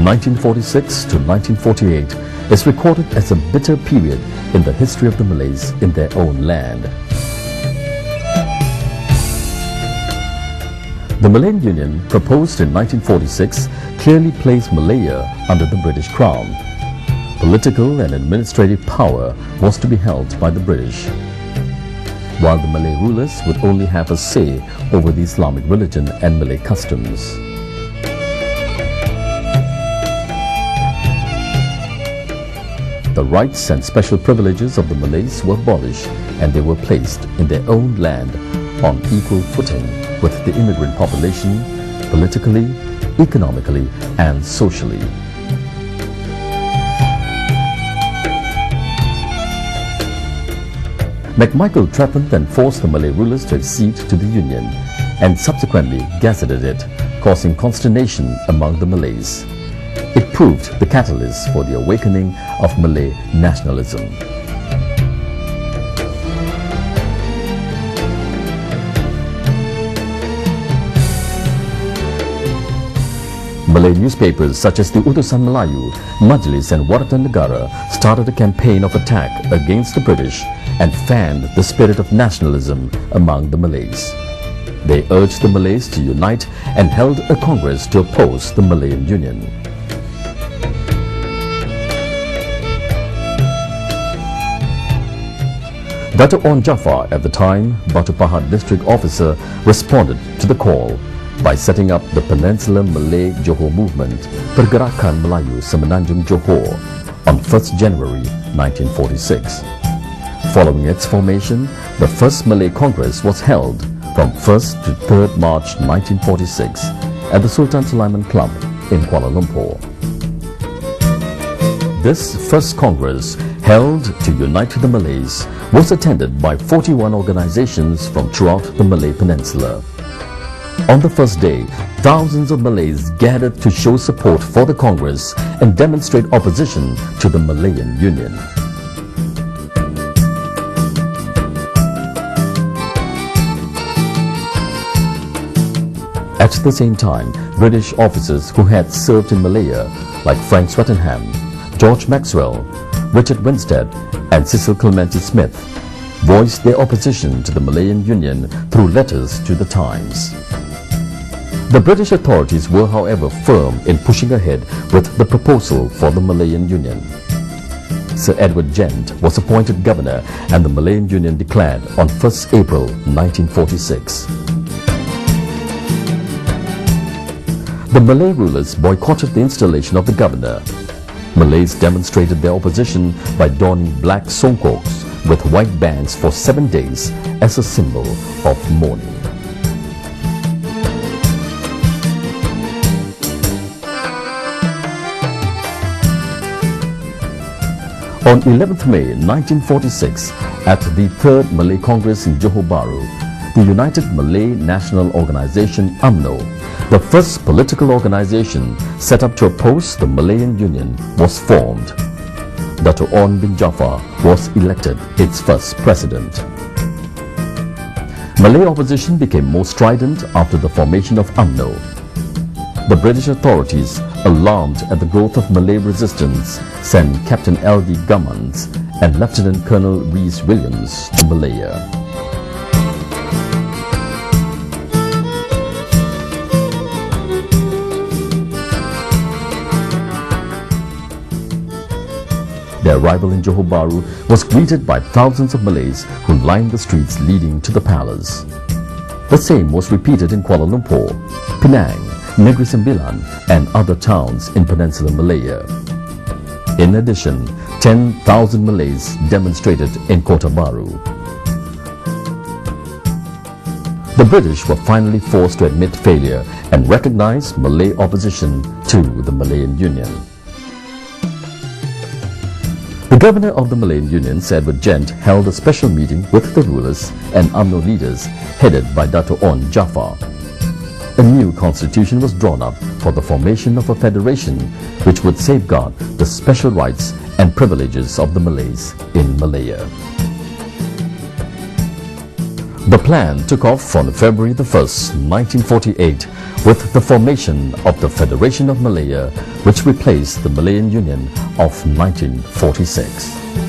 (1946 to 1948) is recorded as a bitter period in the history of the Malays in their own land. The Malayan Union, proposed in 1946, clearly placed Malaya under the British Crown. Political and administrative power was to be held by the British, while the Malay rulers would only have a say over the Islamic religion and Malay customs. The rights and special privileges of the Malays were abolished, and they were placed in their own land on equal footing with the immigrant population, politically, economically and socially. MacMichael threatened and forced the Malay rulers to accede to the Union, and subsequently gazetted it, causing consternation among the Malays. It proved the catalyst for the awakening of Malay nationalism. Malay newspapers such as the Utusan Melayu, Majlis and Warta Negara started a campaign of attack against the British and fanned the spirit of nationalism among the Malays. They urged the Malays to unite and held a congress to oppose the Malayan Union. Dato' On Jaafar, at the time Batu Pahat district officer, responded to the call by setting up the Peninsular Malay Johor movement, Pergerakan Melayu Semenanjung Johor, on 1st January 1946. Following its formation, the first Malay Congress was held from 1st to 3rd March 1946 at the Sultan Sulaiman Club in Kuala Lumpur. This first Congress, held to unite the Malays, was attended by 41 organizations from throughout the Malay Peninsula. On the first day, thousands of Malays gathered to show support for the Congress and demonstrate opposition to the Malayan Union. At the same time, British officers who had served in Malaya, like Frank Swettenham, George Maxwell, Richard Winstead and Cecil Clementi Smith, voiced their opposition to the Malayan Union through letters to the Times. The British authorities were, however, firm in pushing ahead with the proposal for the Malayan Union. Sir Edward Gent was appointed governor and the Malayan Union declared on 1st April 1946. The Malay rulers boycotted the installation of the governor. Malays demonstrated their opposition by donning black songkoks with white bands for 7 days as a symbol of mourning. On 11th May 1946, at the 3rd Malay Congress in Johor Bahru, the United Malay National Organization UMNO, the first political organization set up to oppose the Malayan Union, was formed. Dato' On bin Jaafar was elected its first president. Malay opposition became more strident after the formation of UMNO. The British authorities, alarmed at the growth of Malay resistance, sent Captain L.D. Gummans and Lieutenant Colonel Rhys Williams to Malaya. Their arrival in Johor Bahru was greeted by thousands of Malays who lined the streets leading to the palace. The same was repeated in Kuala Lumpur, Penang, Negeri Sembilan and other towns in Peninsular Malaya. In addition, 10,000 Malays demonstrated in Kota Bharu. The British were finally forced to admit failure and recognize Malay opposition to the Malayan Union. The Governor of the Malayan Union, Sir Edward Gent, held a special meeting with the rulers and UMNO leaders headed by Dato' On Jaafar. A new constitution was drawn up for the formation of a federation which would safeguard the special rights and privileges of the Malays in Malaya. The plan took off on February the 1st, 1948 with the formation of the Federation of Malaya, which replaced the Malayan Union of 1946.